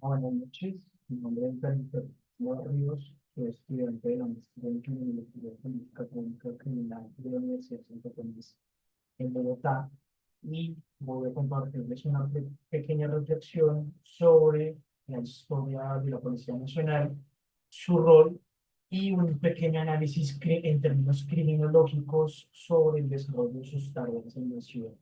Buenas noches, mi nombre es Felipe Ríos, soy estudiante de la maestría en Criminología Política Pública Criminal de la Universidad Santo Tomás en Bogotá y voy a compartirles una pequeña reflexión sobre la historia de la Policía Nacional, su rol y un pequeño análisis en términos criminológicos sobre el desarrollo de sus tareas en la ciudad.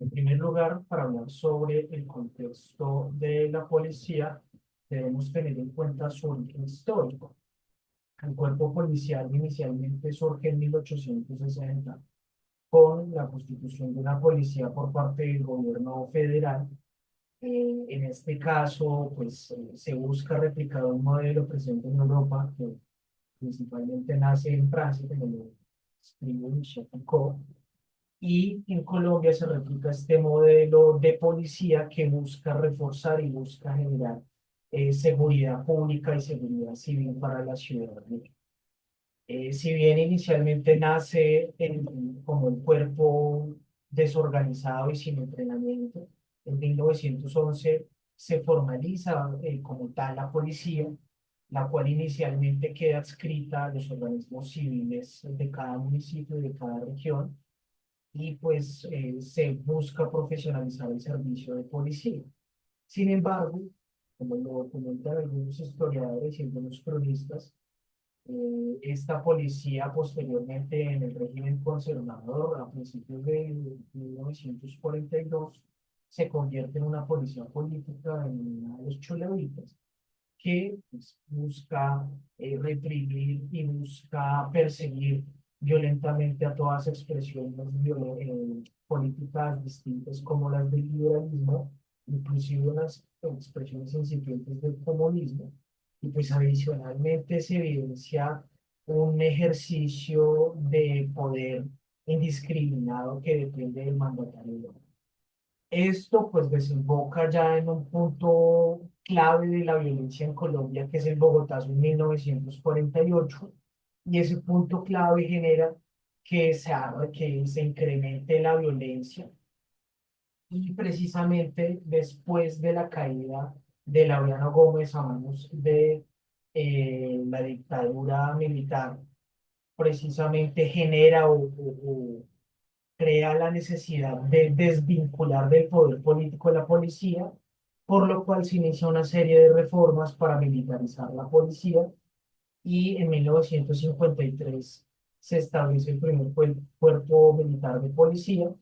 En primer lugar, para hablar sobre el contexto de la policía, debemos tener en cuenta su origen histórico. El cuerpo policial inicialmente surge en 1860 con la constitución de una policía por parte del gobierno federal. En este caso, pues se busca replicar un modelo presente en Europa que principalmente nace en Francia, como lo escribe Michel Foucault, y en Colombia se replica este modelo de policía que busca reforzar y busca generar seguridad pública y seguridad civil para la ciudadanía. Si bien inicialmente nace como un cuerpo desorganizado y sin entrenamiento, en 1911 se formaliza como tal la policía, la cual inicialmente queda adscrita a los organismos civiles de cada municipio y de cada región y pues se busca profesionalizar el servicio de policía. Sin embargo, como lo documentan algunos historiadores y algunos cronistas, esta policía posteriormente en el régimen conservador, a principios de 1942, se convierte en una policía política en una de los chulavitas, que pues, busca reprimir y busca perseguir violentamente a todas expresiones políticas distintas como las del liberalismo, inclusive las expresiones incipientes del comunismo. Y pues adicionalmente se evidencia un ejercicio de poder indiscriminado que depende del mandatario. Esto pues desemboca ya en un punto clave de la violencia en Colombia, que es el Bogotazo en 1948, y ese punto clave genera que se incremente la violencia, y precisamente después de la caída de Laureano Gómez a manos de la dictadura militar, precisamente genera o crea la necesidad de desvincular del poder político de la policía, por lo cual se inicia una serie de reformas para militarizar la policía y en 1953 se establece el primer cuerpo militar de policía,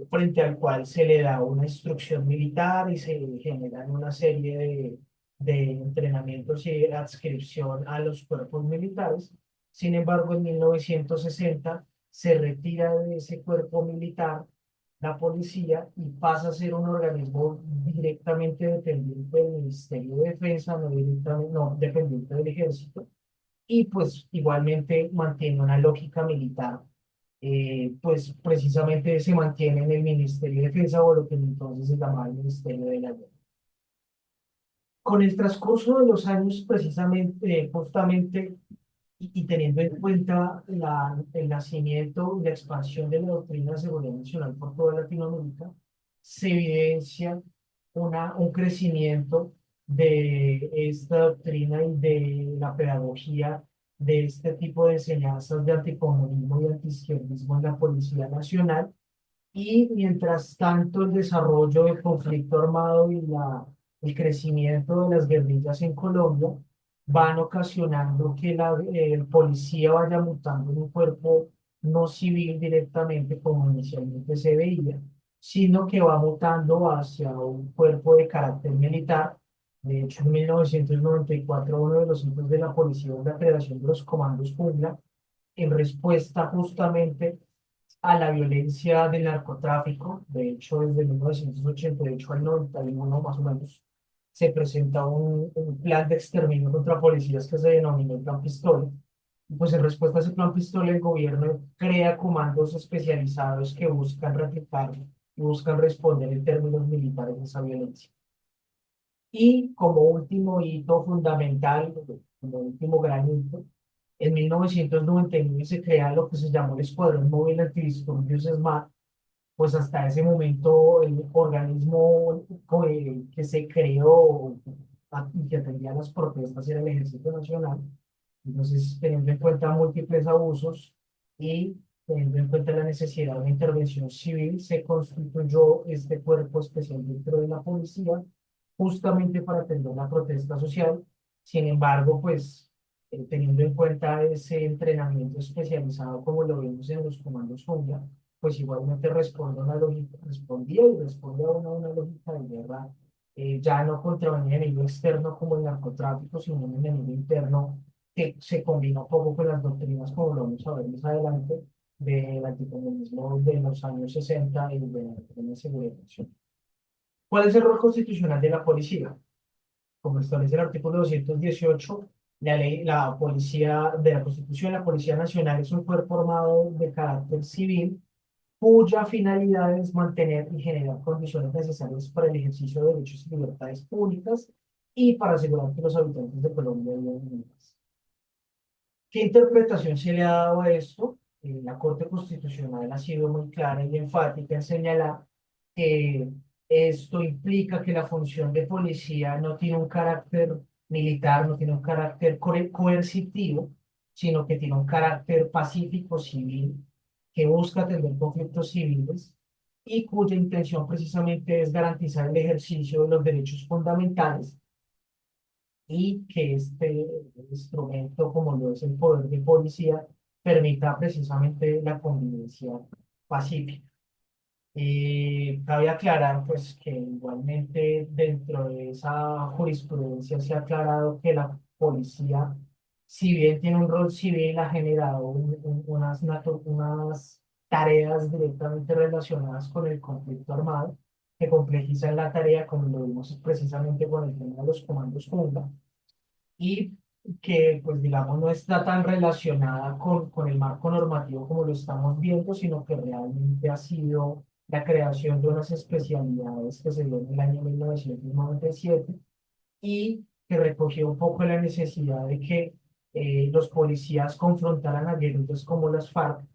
frente al cual se le da una instrucción militar y se generan una serie de entrenamientos y adscripción a los cuerpos militares. Sin embargo, en 1960 se retira de ese cuerpo militar la policía y pasa a ser un organismo directamente dependiente del Ministerio de Defensa, no, directamente, no dependiente del Ejército, y pues igualmente mantiene una lógica militar, pues precisamente se mantiene en el Ministerio de Defensa o lo que entonces se llamaba el Ministerio de la Guerra. Con el transcurso de los años, precisamente, justamente, y teniendo en cuenta el nacimiento y la expansión de la doctrina de seguridad nacional por toda Latinoamérica, se evidencia un crecimiento de esta doctrina y de la pedagogía de este tipo de enseñanzas de anticomunismo y antiizquierdismo en la Policía Nacional. Y mientras tanto, el desarrollo del conflicto armado y el crecimiento de las guerrillas en Colombia van ocasionando que el policía vaya mutando en un cuerpo no civil directamente como inicialmente se veía, sino que va mutando hacia un cuerpo de carácter militar. De hecho, en 1994, uno de los hitos de la policía es la creación de los comandos jungla, en respuesta justamente a la violencia del narcotráfico. De hecho, desde 1988 al 91 más o menos, se presenta un plan de exterminio contra policías que se denominó el Plan Pistola. Y pues en respuesta a ese Plan Pistola, el gobierno crea comandos especializados que buscan replicar y buscan responder en términos militares a esa violencia. Y como último hito fundamental, como último gran hito, en 1999 se crea lo que se llamó el Escuadrón Móvil Antidisturbios SMAT, pues hasta ese momento el organismo que se creó y que atendía las protestas era el Ejército Nacional. Entonces, teniendo en cuenta múltiples abusos y teniendo en cuenta la necesidad de una intervención civil, se constituyó este cuerpo especial dentro de la policía, justamente para atender la protesta social. Sin embargo, pues teniendo en cuenta ese entrenamiento especializado como lo vemos en los comandos Jungla, pues igualmente responde a una lógica, respondía y responde a una lógica de guerra, ya no contra un enemigo externo como el narcotráfico, sino un enemigo interno que se combina un poco con las doctrinas, como lo vamos a ver más adelante, del anticomunismo de los años 60 y de la doctrina de seguridad nacional. ¿Cuál es el rol constitucional de la policía? Como establece el artículo 218, la policía de la Constitución, la Policía Nacional es un cuerpo armado de carácter civil cuya finalidad es mantener y generar condiciones necesarias para el ejercicio de derechos y libertades públicas y para asegurar que los habitantes de Colombia vivan en paz. ¿Qué interpretación se le ha dado a esto? La Corte Constitucional ha sido muy clara y enfática en señalar que esto implica que la función de policía no tiene un carácter militar, no tiene un carácter coercitivo, sino que tiene un carácter pacífico civil que busca atender conflictos civiles y cuya intención precisamente es garantizar el ejercicio de los derechos fundamentales y que este instrumento, como lo es el poder de policía, permita precisamente la convivencia pacífica. Cabe aclarar pues que igualmente dentro de esa jurisprudencia se ha aclarado que la policía, si bien tiene un rol civil, ha generado unas tareas directamente relacionadas con el conflicto armado que complejizan la tarea, como lo vimos precisamente con el tema de los comandos Jungla, y que, pues digamos, no está tan relacionada con el marco normativo como lo estamos viendo, sino que realmente ha sido la creación de unas especialidades que se dio en el año 1997 y que recogió un poco la necesidad de que los policías confrontaran a guerrillas como las FARC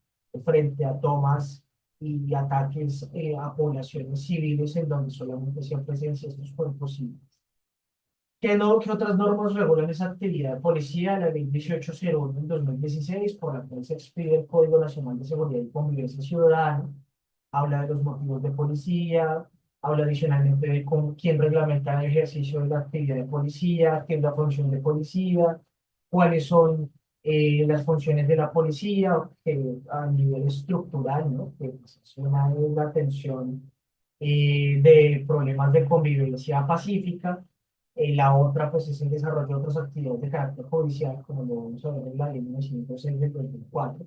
frente a tomas y ataques a poblaciones civiles en donde solamente hacían presencia estos cuerpos civiles. ¿Qué otras normas regulan esa actividad de policía? La Ley 1801 del 2016, por la cual se expide el Código Nacional de Seguridad y Convivencia Ciudadana, habla de los motivos de policía, habla adicionalmente de quién reglamenta el ejercicio de la actividad de policía, qué es la función de policía, cuáles son las funciones de la policía a nivel estructural, ¿no? Que pues, es una es la atención de problemas de convivencia pacífica. La otra, pues, es el desarrollo de otras actividades de carácter judicial, como lo vamos a ver en la ley 906 del 2004,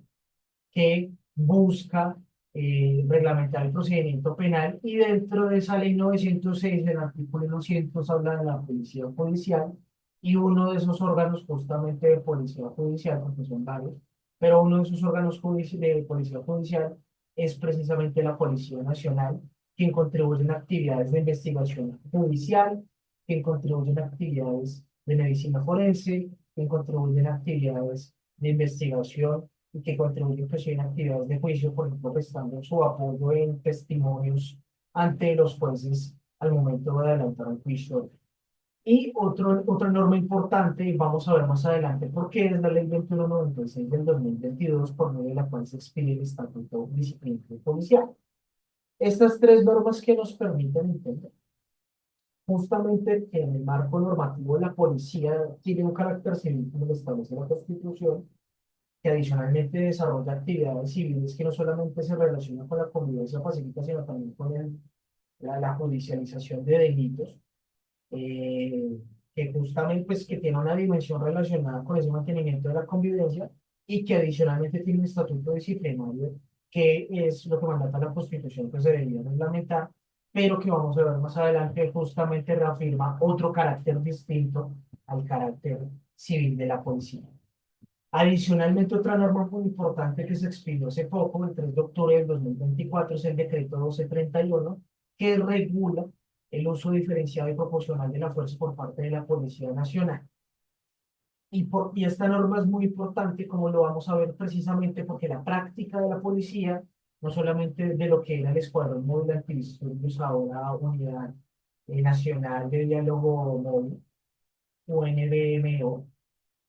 que busca reglamentar el procedimiento penal y dentro de esa ley 906, el artículo 200 habla de la policía judicial y uno de esos órganos justamente de policía judicial, porque son varios, pero uno de esos órganos de policía judicial es precisamente la Policía Nacional, quien contribuye en actividades de investigación judicial, quien contribuye en actividades de medicina forense, quien contribuye en actividades de investigación y que contribuye pues, en actividades de juicio, por ejemplo, prestando su apoyo en testimonios ante los jueces al momento de adelantar el juicio. Y otra norma importante, y vamos a ver más adelante por qué, es la Ley 2196 del 2022, por medio de la cual se expide el Estatuto Disciplinario Policial. Estas tres normas que nos permiten entender justamente que en el marco normativo de la policía tiene un carácter civil, como lo establece la Constitución, que adicionalmente desarrolla actividades civiles que no solamente se relacionan con la convivencia pacífica, sino también con la judicialización de delitos, eh, que justamente pues, que tiene una dimensión relacionada con ese mantenimiento de la convivencia y que adicionalmente tiene un estatuto disciplinario que es lo que mandata la Constitución que se debería reglamentar, pero que vamos a ver más adelante justamente reafirma otro carácter distinto al carácter civil de la policía. Adicionalmente, otra norma muy importante que se expidió hace poco, el 3 de octubre del 2024, es el decreto 1231, que regula el uso diferenciado y proporcional de la fuerza por parte de la Policía Nacional. Y esta norma es muy importante, como lo vamos a ver precisamente porque la práctica de la policía no solamente de lo que era el Escuadrón Móvil Antidisturbios, ahora Unidad Nacional de Diálogo Móvil, UNDMO,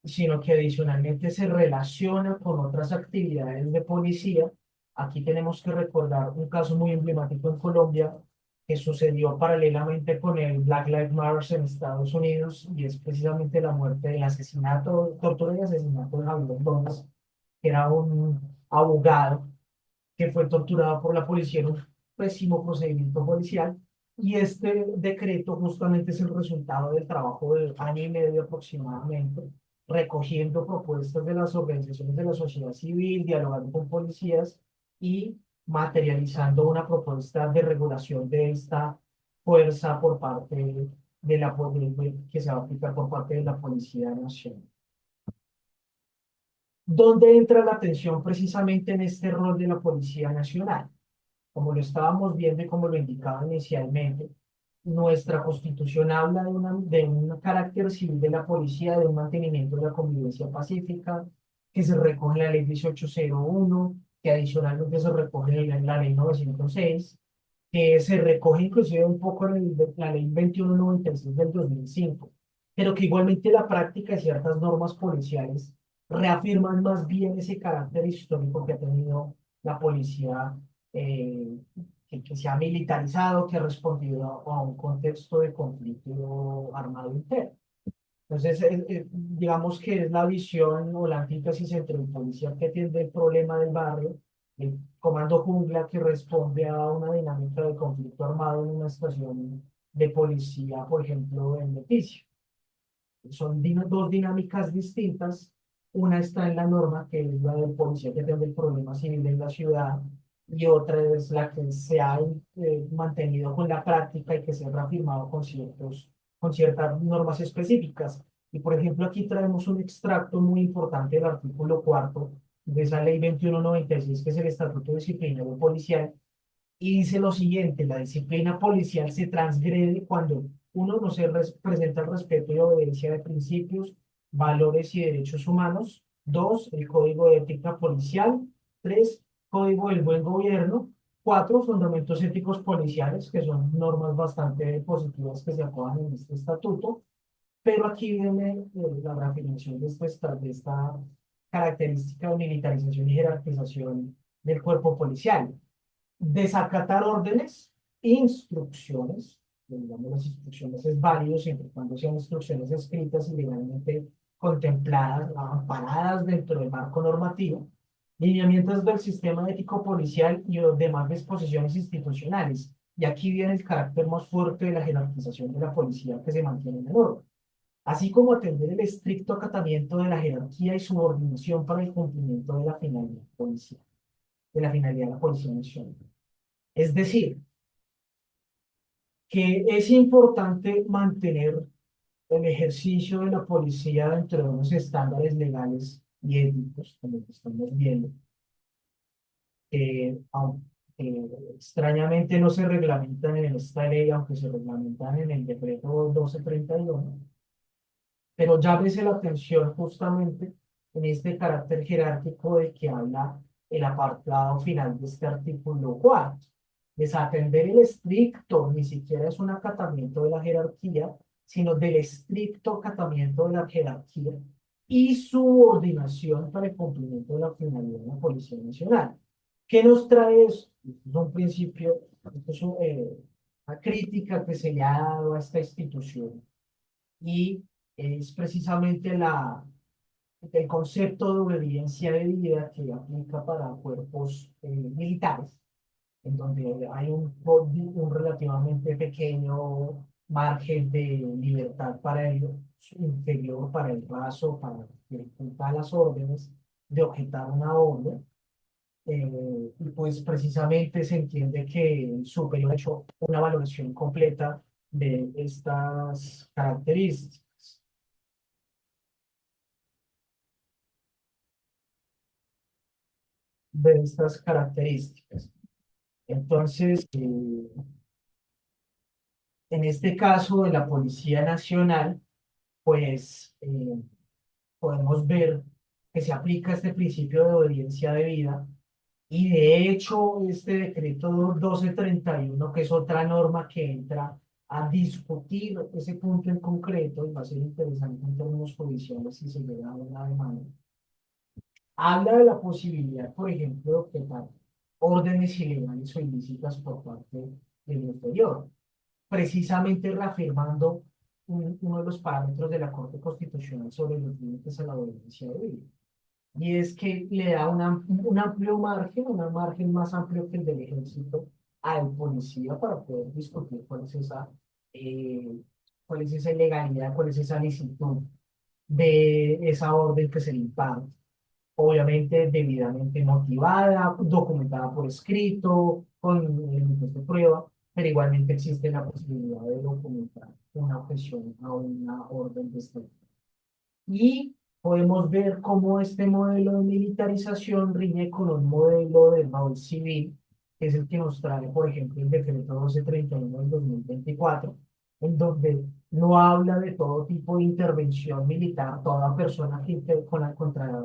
sino que adicionalmente se relaciona con otras actividades de policía. Aquí tenemos que recordar un caso muy emblemático en Colombia que sucedió paralelamente con el Black Lives Matter en Estados Unidos, y es precisamente la muerte, el asesinato, tortura y asesinato de Javier Gómez, que era un abogado que fue torturado por la policía en un pésimo procedimiento policial. Y este decreto justamente es el resultado del trabajo de año y medio aproximadamente, recogiendo propuestas de las organizaciones de la sociedad civil, dialogando con policías y materializando una propuesta de regulación de esta fuerza por parte de que se va a aplicar por parte de la Policía Nacional. ¿Dónde entra la atención precisamente en este rol de la Policía Nacional? Como lo estábamos viendo y como lo indicaba inicialmente, nuestra Constitución habla de un carácter civil de la policía, de un mantenimiento de la convivencia pacífica, que se recoge en la Ley 1801, que adicionalmente se recoge en la Ley 906, que se recoge inclusive un poco en la Ley 2196 del 2005, pero que igualmente la práctica de ciertas normas policiales reafirman más bien ese carácter histórico que ha tenido la policía, eh, que se ha militarizado, que ha respondido a un contexto de conflicto armado interno. Entonces, digamos que es la visión o la antítesis entre el policía que atiende el problema del barrio, el comando jungla que responde a una dinámica de conflicto armado en una estación de policía, por ejemplo, en Leticia. Son dos dinámicas distintas. Una está en la norma, que es la del policía que atiende el problema civil en la ciudad, y otra es la que se ha mantenido con la práctica y que se ha reafirmado con ciertas normas específicas. Y por ejemplo, aquí traemos un extracto muy importante del artículo cuarto de esa ley 2196, que es el Estatuto Disciplinario Policial, y dice lo siguiente: la disciplina policial se transgrede cuando uno no se presenta el respeto y obediencia de principios, valores y derechos humanos; dos, el código de ética policial; tres, código del buen gobierno; cuatro, fundamentos éticos policiales, que son normas bastante positivas que se aproban en este estatuto. Pero aquí viene la reafirmación de esta característica de militarización y jerarquización del cuerpo policial: desacatar órdenes, instrucciones. Digamos, las instrucciones es válido siempre y cuando sean instrucciones escritas y legalmente contempladas, amparadas dentro del marco normativo; lineamientos del sistema ético policial y los demás disposiciones institucionales. Y aquí viene el carácter más fuerte de la jerarquización de la policía que se mantiene en el orden, así como atender el estricto acatamiento de la jerarquía y subordinación para el cumplimiento de la finalidad policial, de la finalidad de la Policía Nacional. Es decir, que es importante mantener el ejercicio de la policía dentro de unos estándares legales y éticos, como lo que estamos viendo, aunque extrañamente no se reglamentan en esta ley, aunque se reglamentan en el decreto 1231, pero llámese la atención justamente en este carácter jerárquico del que habla el apartado final de este artículo cuarto. Desatender el estricto, ni siquiera es un acatamiento de la jerarquía, sino del estricto acatamiento de la jerarquía y subordinación para el cumplimiento de la finalidad de la Policía Nacional. ¿Qué nos trae esto? Esto es un principio, esto es una crítica que se le ha dado a esta institución, y es precisamente el concepto de obediencia de vida que aplica para cuerpos militares, en donde hay un relativamente pequeño margen de libertad para el inferior, para el raso, para ejecutar las órdenes, de objetar una orden. Y pues precisamente se entiende que el superior ha hecho una valoración completa de estas características. De estas características. Entonces, en este caso de la Policía Nacional, pues podemos ver que se aplica este principio de obediencia debida, Y de hecho, este decreto 1231, que es otra norma que entra a discutir ese punto en concreto, y va a ser interesante en términos judiciales si se llega a una demanda, habla de la posibilidad, por ejemplo, de objetar órdenes ilegales o ilícitas por parte del exterior, precisamente reafirmando uno de los parámetros de la Corte Constitucional sobre los límites a la obediencia debida. Y es que le da un amplio margen, un margen más amplio que el del ejército al policía para poder discutir eh, cuál es esa ilegalidad, cuál es esa licitud de esa orden que se le imparte. Obviamente debidamente motivada, documentada por escrito, con elementos de prueba, pero igualmente existe la posibilidad de documentar una objeción a una orden de este. Y podemos ver cómo este modelo de militarización riñe con un modelo de rol civil, que es el que nos trae, por ejemplo, el decreto 1231 del 2024, en donde no habla de todo tipo de intervención militar, toda persona que contra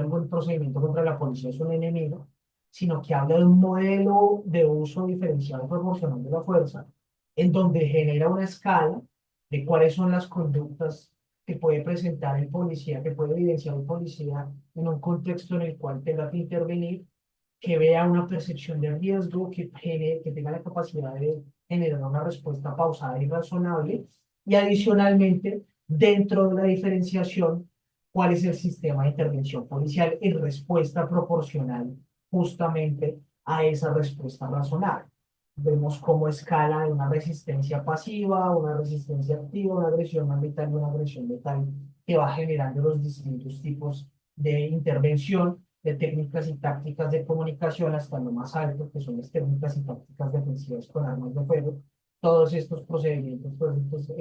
algún procedimiento contra la policía es un enemigo, sino que habla de un modelo de uso diferencial proporcional de la fuerza, en donde genera una escala de cuáles son las conductas que puede presentar el policía, que puede evidenciar el policía en un contexto en el cual tenga que intervenir, que vea una percepción de riesgo, que tenga la capacidad de generar una respuesta pausada y razonable, y adicionalmente, dentro de la diferenciación, cuál es el sistema de intervención policial en respuesta proporcional justamente a esa respuesta razonable. Vemos cómo escala de una resistencia pasiva, una resistencia activa, una agresión no letal y una agresión letal, que va generando los distintos tipos de intervención, de técnicas y tácticas de comunicación hasta lo más alto, que son las técnicas y tácticas defensivas con armas de fuego. Todos estos procedimientos, todos estos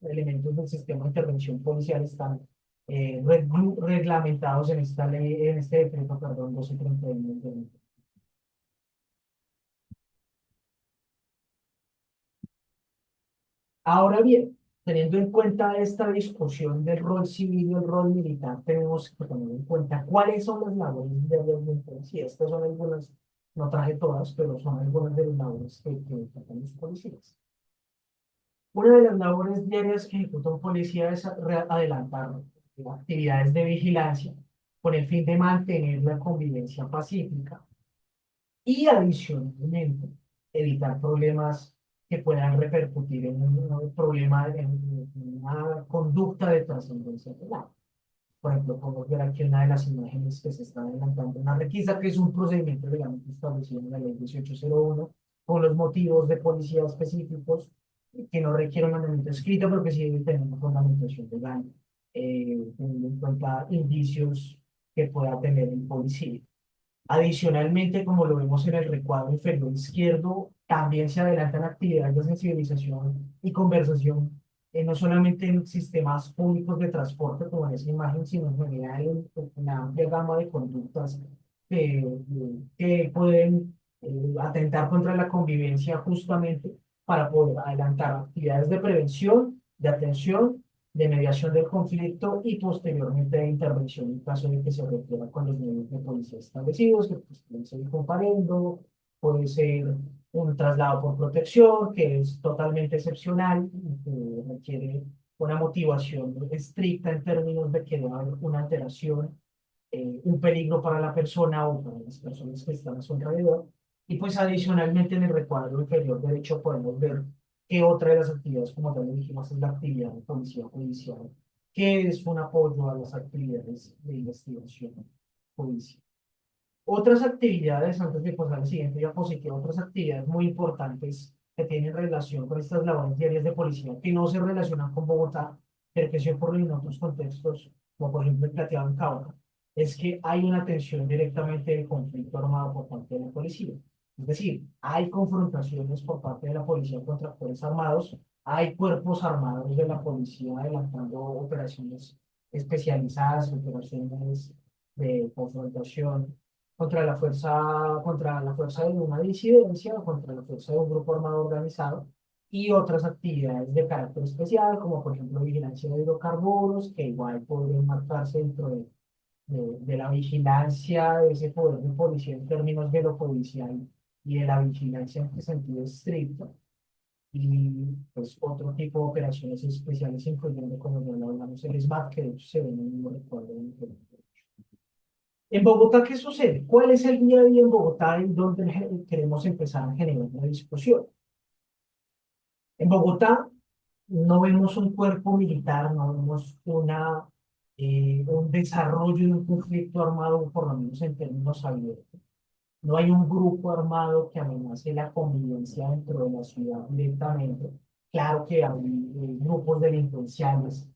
elementos del sistema de intervención policial están reglamentados en esta ley, en este decreto, perdón, 1231. Ahora bien, teniendo en cuenta esta discusión del rol civil y el rol militar, tenemos que tener en cuenta cuáles son las labores diarias de un policía. Estas son algunas, no traje todas, pero son algunas de las labores que tratan los policías. Una de las labores diarias que ejecuta un policía es adelantar actividades de vigilancia con el fin de mantener la convivencia pacífica y adicionalmente evitar problemas que puedan repercutir en un problema, en una conducta de trascendencia penal. Por ejemplo, podemos ver aquí una de las imágenes que se está adelantando una requisa, que es un procedimiento legalmente establecido en la ley 1801, con los motivos de policía específicos, que no requiere un mandamiento escrito, pero que sí debe tener una fundamentación legal, teniendo en cuenta indicios que pueda tener el policía. Adicionalmente, como lo vemos en el recuadro inferior izquierdo, también se adelantan actividades de sensibilización y conversación, no solamente en sistemas públicos de transporte, como en esa imagen, sino en general en una amplia gama de conductas que pueden atentar contra la convivencia justamente para poder adelantar actividades de prevención, de atención, de mediación del conflicto y posteriormente de intervención en caso de que se requiera con los medios de policía establecidos, que pues, pueden ser comparendo, puede ser un traslado por protección, que es totalmente excepcional, que requiere una motivación estricta en términos de que debe haber una alteración, un peligro para la persona o para las personas que están a su alrededor. Y pues adicionalmente en el recuadro inferior derecho podemos ver que otra de las actividades, como ya lo dijimos, es la actividad de policía judicial, que es un apoyo a las actividades de investigación judicial. Otras actividades, antes de pasar al siguiente diapositiva, otras actividades muy importantes que tienen relación con estas labores diarias de policía, que no se relacionan con Bogotá, pero que sí ocurren en otros contextos, como por ejemplo el plateado en Cauca, es que hay una atención directamente del conflicto armado por parte de la policía. Es decir, hay confrontaciones por parte de la policía contra actores armados, hay cuerpos armados de la policía adelantando operaciones especializadas, operaciones de confrontación contra la fuerza de una disidencia o contra la fuerza de un grupo armado organizado y otras actividades de carácter especial, como por ejemplo vigilancia de hidrocarburos, que igual podrían marcarse dentro de la vigilancia de ese poder de policía en términos de lo policial y de la vigilancia en sentido estricto, y pues otro tipo de operaciones especiales, incluyendo, como ya lo hablamos, el SMAT, que de hecho se ve en el mismo recuadro. En Bogotá, ¿qué sucede? ¿Cuál es el día a día en Bogotá en donde queremos empezar a generar una discusión? En Bogotá no vemos un cuerpo militar, no vemos un desarrollo de un conflicto armado, por lo menos en términos abiertos. No hay un grupo armado que amenace la convivencia dentro de la ciudad directamente. Claro que hay grupos delincuenciales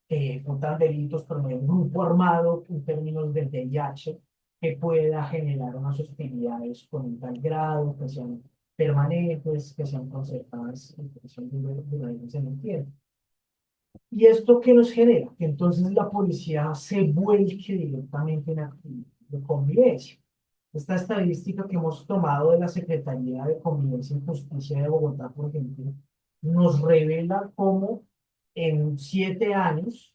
que ejecutan delitos, pero no hay un grupo armado en términos del VIH que pueda generar unas hostilidades con un tal grado, que sean permanentes, que sean concertadas y que sean duraderas en el tiempo. ¿Y esto qué nos genera? Que entonces la policía se vuelque directamente en actividad de convivencia. Esta estadística que hemos tomado de la Secretaría de Convivencia y Justicia de Bogotá, por ejemplo, nos revela cómo en 7 años,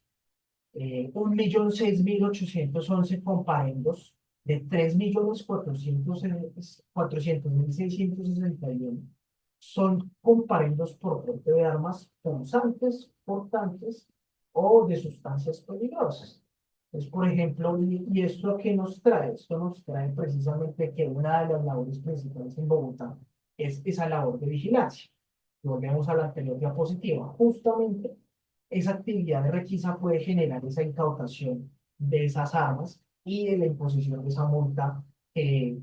1.006.811 comparendos de 3.400.661 son comparendos por porte de armas punzantes, portantes o de sustancias peligrosas. Entonces, por ejemplo, ¿y esto qué nos trae? Esto nos trae precisamente que una de las labores principales en Bogotá es esa labor de vigilancia. Volvemos a la anterior diapositiva. Justamente esa actividad de requisa puede generar esa incautación de esas armas y de la imposición de esa multa que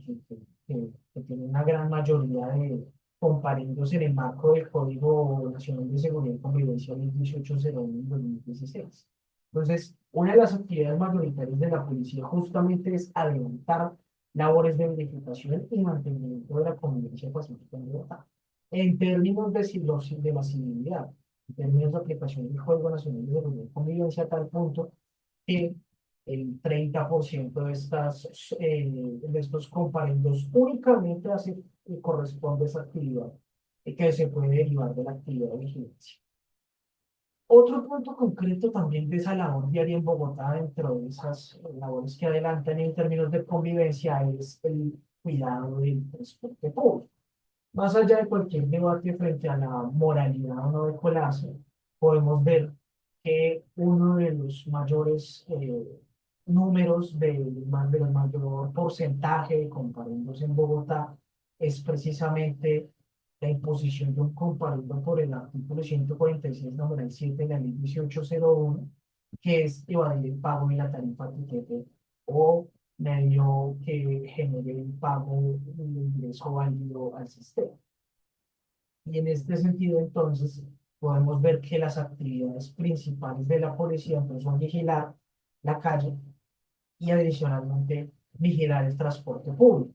tiene una gran mayoría de comparendos en el marco del Código Nacional de Seguridad y Convivencia 1801/2016. Entonces, una de las actividades mayoritarias de la policía justamente es adelantar labores de verificación y mantenimiento de la convivencia pacífica en Bogotá. En términos de la civilidad, en términos de aplicación del Código Nacional de Seguridad y Convivencia, a tal punto que el 30% de estos comparendos únicamente corresponde a esa actividad que se puede derivar de la actividad de vigilancia. Otro punto concreto también de esa labor diaria en Bogotá, dentro de esas labores que adelantan en términos de convivencia, es el cuidado del transporte público. Más allá de cualquier debate frente a la moralidad o no de colarse, podemos ver que uno de los mayores números, del mayor porcentaje de comparendos en Bogotá es precisamente la imposición de un comparendo por el artículo 146, numeral 7 de la ley 1801, que es evadir el pago de la tarifa tiquete o medio que genere el pago del ingreso válido al sistema. Y en este sentido, entonces, podemos ver que las actividades principales de la policía entonces, son vigilar la calle y adicionalmente vigilar el transporte público.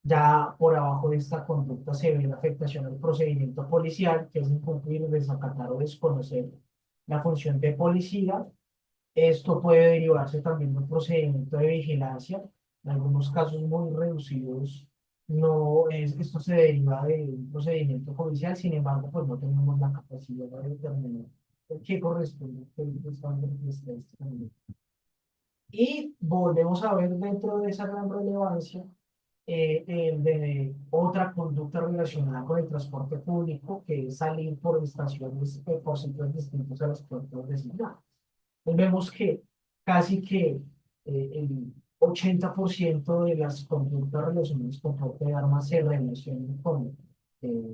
Ya por abajo de esta conducta se ve la afectación al procedimiento policial, que es incumplir, desacatar o desconocer la función de policía. Esto puede derivarse también de un procedimiento de vigilancia. En algunos casos muy reducidos, esto se deriva de un procedimiento judicial, sin embargo, pues no tenemos la capacidad de determinar qué corresponde a qué estándar de estadística. Y volvemos a ver dentro de esa gran relevancia de otra conducta relacionada con el transporte público, que es salir por estaciones, por sitios distintos a los puertos designados. Pues vemos que casi que el 80% de las conductas relacionadas con porte de armas se relacionan con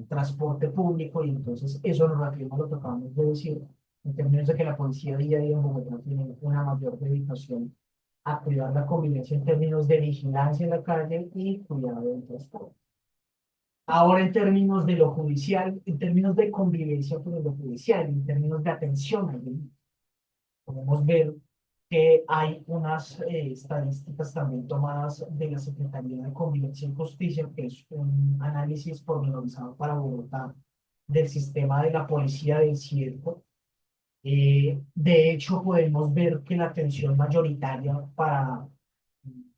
transporte público, y entonces eso nos reafirma lo que acabamos de decir, en términos de que la policía día a día en Bogotá tiene una mayor dedicación a cuidar la convivencia en términos de vigilancia en la calle y cuidado del transporte. Ahora, en términos de lo judicial, en términos de convivencia con lo judicial, en términos de atención al delito, podemos ver que hay unas estadísticas también tomadas de la Secretaría de Convivencia y Justicia, que es un análisis pormenorizado para Bogotá del sistema de la policía del cierto. De hecho, podemos ver que la atención mayoritaria para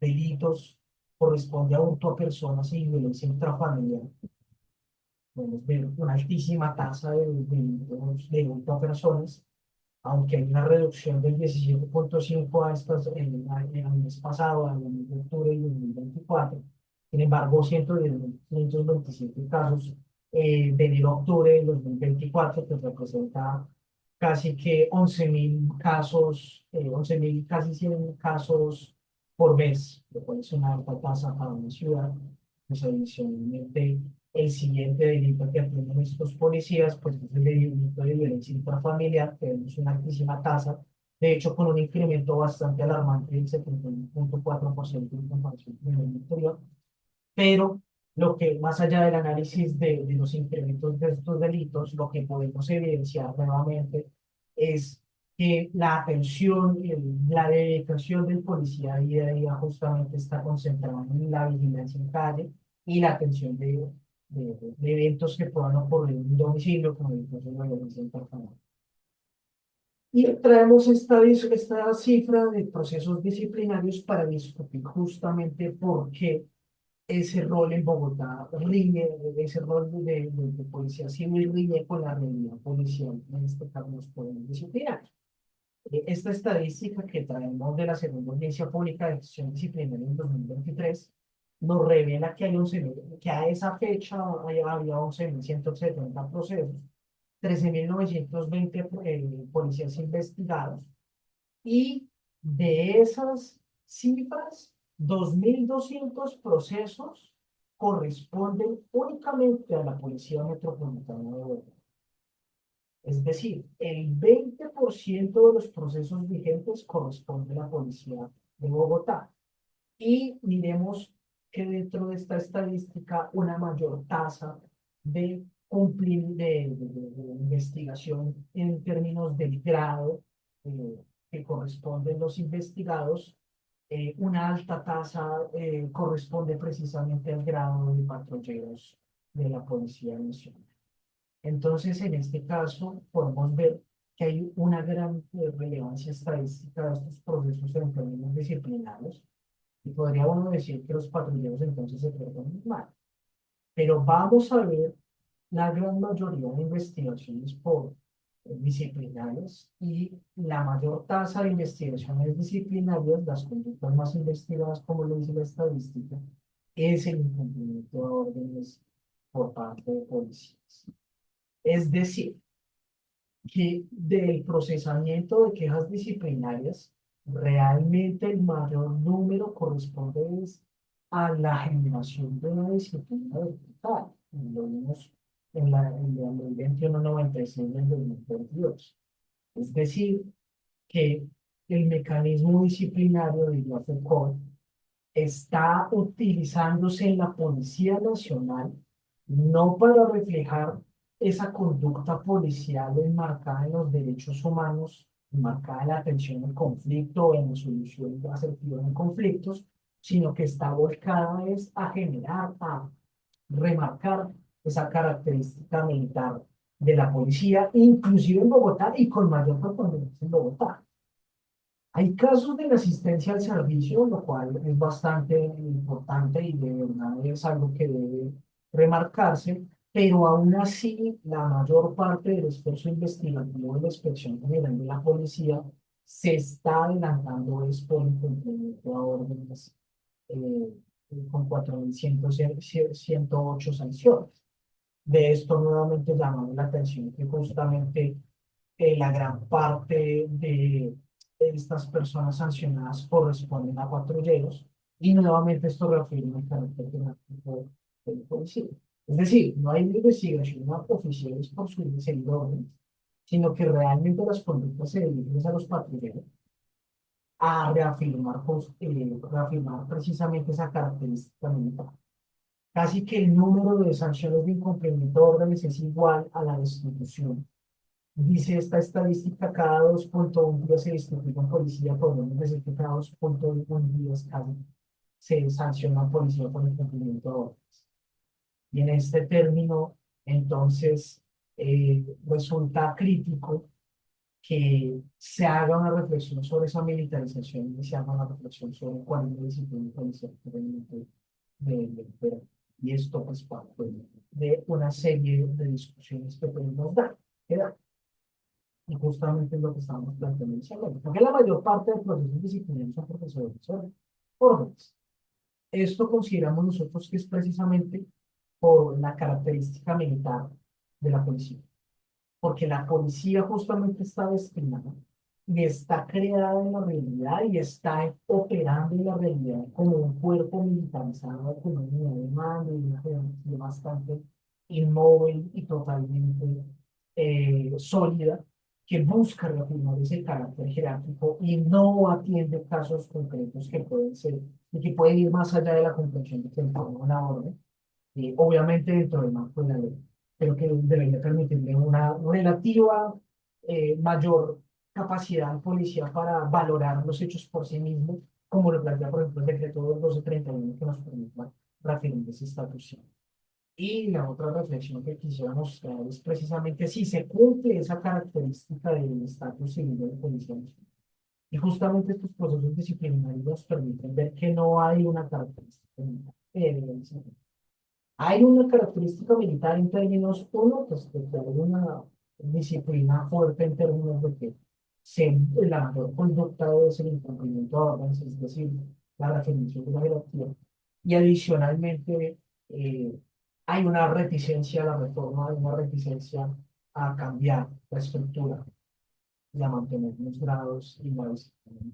delitos corresponde a hurto a personas y violencia intrafamiliar. Podemos ver una altísima tasa de delitos de hurto a personas. aunque hay una reducción del 17,5 a estas, en el mes pasado, en el mes de octubre de 2024. Sin embargo, 110.527 casos de enero a octubre de 2024, que representa casi que 11.000 casos, 11.000, casi 100 casos por mes, lo cual es una alta tasa para una ciudad. Pues adicionalmente, el siguiente delito que atienden estos policías, pues es el delito de violencia intrafamiliar, que tenemos una altísima tasa, de hecho con un incremento bastante alarmante del 71,4% en comparación con el año anterior, pero lo que más allá del análisis de los incrementos de estos delitos, lo que podemos evidenciar nuevamente es que la atención, la dedicación del policía día a día justamente está concentrada en la vigilancia en calle y la atención de eventos que puedan ocurrir en un domicilio, como el caso de la violencia intrafamiliar. Y traemos esta cifra de procesos disciplinarios para discutir justamente por qué ese rol en Bogotá riñe, ese rol de policía civil riñe con la realidad policial, en este caso los poderes disciplinarios. Esta estadística que traemos de la segunda audiencia pública de gestión disciplinaria en 2023 nos revela que, que a esa fecha había 11.170 procesos, 13.920 policías investigados, y de esas cifras, 2.200 procesos corresponden únicamente a la Policía Metropolitana de Bogotá. Es decir, el 20% de los procesos vigentes corresponde a la Policía de Bogotá. Y miremos que dentro de esta estadística una mayor tasa de cumplir de investigación en términos del grado que corresponden los investigados, una alta tasa corresponde precisamente al grado de patrulleros de la Policía Nacional. Entonces, en este caso, podemos ver que hay una gran relevancia estadística de estos procesos en términos disciplinarios, y podría uno decir que los patrulleros entonces se tratan mal. Pero vamos a ver la gran mayoría de investigaciones por disciplinarias, y la mayor tasa de investigaciones disciplinarias, las conductas más investigadas, como lo dice la estadística, es el incumplimiento de órdenes por parte de policías. Es decir, que del procesamiento de quejas disciplinarias, realmente el mayor número corresponde es a la generación de una disciplina vertical. Y lo vimos en la ley 2196 del 2022. Es decir, que el mecanismo disciplinario de la Foucault está utilizándose en la Policía Nacional no para reflejar esa conducta policial enmarcada en los derechos humanos, enmarcada en la atención al conflicto o en la solución asertiva de conflictos, sino que está volcada es a generar, a remarcar esa característica militar de la policía, inclusive en Bogotá y con mayor protagonismo en Bogotá. Hay casos de asistencia al servicio, lo cual es bastante importante y de verdad es algo que debe remarcarse, pero aún así la mayor parte del esfuerzo investigativo de la Inspección General de la Policía se está adelantando es por incumplimiento a órdenes eh, con 4.108 sanciones. De esto nuevamente llamamos la atención que justamente la gran parte de estas personas sancionadas corresponden a patrulleros, y nuevamente esto reafirma el carácter jerárquico del policía. Es decir, no hay investigación a oficiales por su seguir órdenes, sino que realmente las conductas se dirigen a los patrulleros a reafirmar, reafirmar precisamente esa característica militar. Casi que el número de sanciones de incumplimiento de órdenes es igual a la destitución. Dice esta estadística, cada 2,1 días se destituye un policía, podemos decir que cada 2,1 días casi se sanciona a un policía por incumplimiento de órdenes. Y en este término, entonces, resulta crítico que se haga una reflexión sobre esa militarización y se haga una reflexión sobre cuál es la disciplina policial que realmente debe imperar. Y esto es parte de una serie de discusiones que podemos dar. ¿Queda? Y justamente es lo que estamos planteando inicialmente, porque la mayor parte de procesos disciplinarios son profesores sobre órdenes. Esto consideramos nosotros que es precisamente por la característica militar de la policía, porque la policía justamente está destinada y está creada en la realidad y está operando en la realidad como un cuerpo militarizado con una unidad de mando y una jerarquía bastante inmóvil y totalmente sólida, que busca reafirmar ese carácter jerárquico y no atiende casos concretos que pueden ser y que pueden ir más allá de la comprensión de que informa una orden, obviamente dentro del marco de la ley, pero que debería permitirle una relativa mayor capacidad al policía para valorar los hechos por sí mismo, como lo plantea, por ejemplo, el decreto 1231 que nos permite referir ese estatus. Y la otra reflexión que quisiera mostrar es precisamente si se cumple esa característica del estatus civil del policía. Y justamente estos procesos disciplinarios nos permiten ver que no hay una característica militar. Hay una característica militar en términos, uno, pues, de que hay una disciplina fuerte en términos de que la mayor conducta es el incumplimiento de órdenes, es decir, la definición de la jerarquía. Y adicionalmente, eh, hay una reticencia a la reforma, hay una reticencia a cambiar la estructura y a mantener los grados y la disciplina.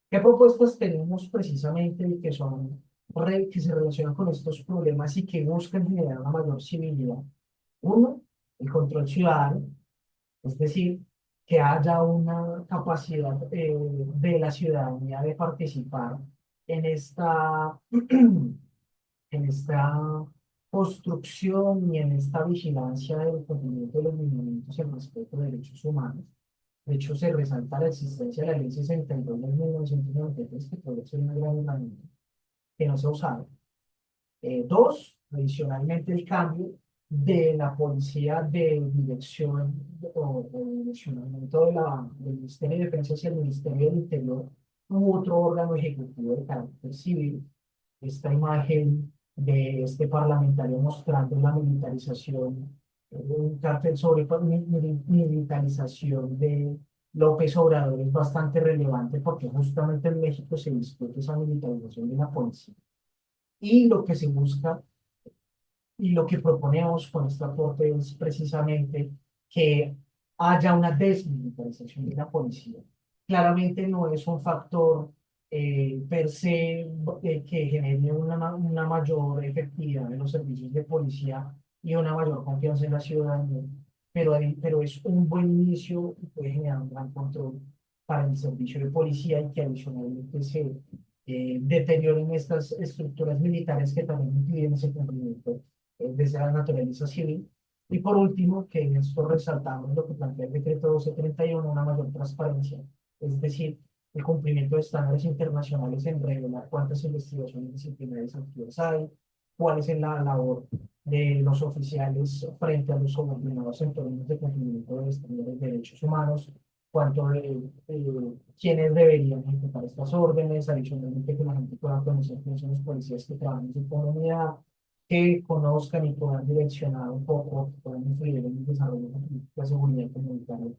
¿Qué propuestas tenemos precisamente y que son que se relacionan con estos problemas y que buscan generar una mayor civilidad? Uno, el control ciudadano, es decir, que haya una capacidad de la ciudadanía de participar en esta, en esta construcción y en esta vigilancia del cumplimiento de los lineamientos y el respeto de derechos humanos. De hecho, se resalta la existencia de la Ley 62 de 1993, que puede ser una gran herramienta que no se ha usado. Dos, adicionalmente, el cambio de la policía de dirección o direccionamiento del Ministerio de Defensa hacia el Ministerio del Interior u otro órgano ejecutivo de carácter civil. Esta imagen de este parlamentario mostrando la militarización, un cartel sobre militarización de López Obrador es bastante relevante porque justamente en México se discute esa militarización de la policía. Y lo que se busca y lo que proponemos con este aporte es precisamente que haya una desmilitarización de la policía. Claramente no es un factor per se que genere una mayor efectividad en los servicios de policía y una mayor confianza en la ciudadanía, pero es un buen inicio y puede generar un gran control para el servicio de policía y que adicionalmente se deterioren estas estructuras militares que también impiden ese cumplimiento desde la naturaleza civil. Y por último, que en esto resaltamos lo que plantea el decreto 1231, una mayor transparencia, es decir, el cumplimiento de estándares internacionales en revelar cuántas investigaciones disciplinarias activas hay, cuál es la labor de los oficiales frente a los subordinados en términos de cumplimiento de estándares de derechos humanos, cuánto quiénes deberían ejecutar estas órdenes, adicionalmente que la gente pueda conocer quiénes son los policías que trabajan en su comunidad, que conozcan y puedan direccionar un poco, que puedan influir en el desarrollo de la política de seguridad comunitaria.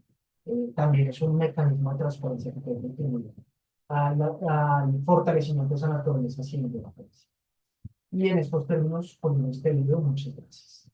También es un mecanismo de transparencia que puede contribuir al fortalecimiento de esa naturaleza civil de la policía. Y en estos términos, con este libro, muchas gracias.